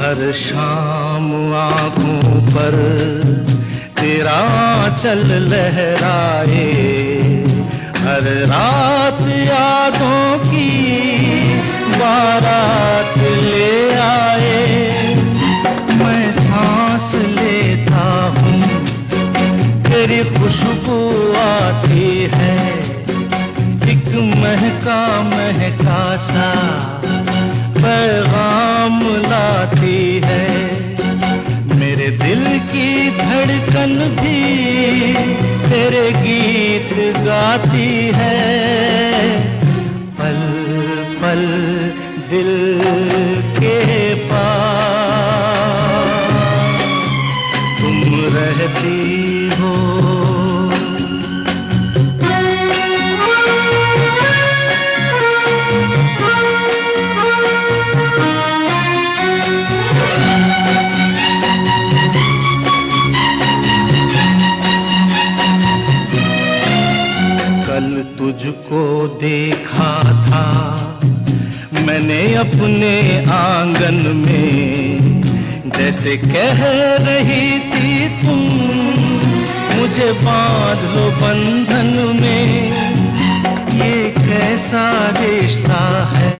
हर शाम आँखों पर तेरा आंचल लहराए, हर रात यादों की बारात ले आए। मैं सांस लेता हूँ तेरी खुशबू आती है, एक महका महका सा पैगाम लाती है। मेरे दिल की धड़कन भी तेरे गीत गाती है। पल पल दिल के पास तुम रहती हो। कल तुझको देखा था मैंने अपने आंगन में, जैसे कह रही थी तुम मुझे बांध लो बंधन में। ये कैसा रिश्ता है।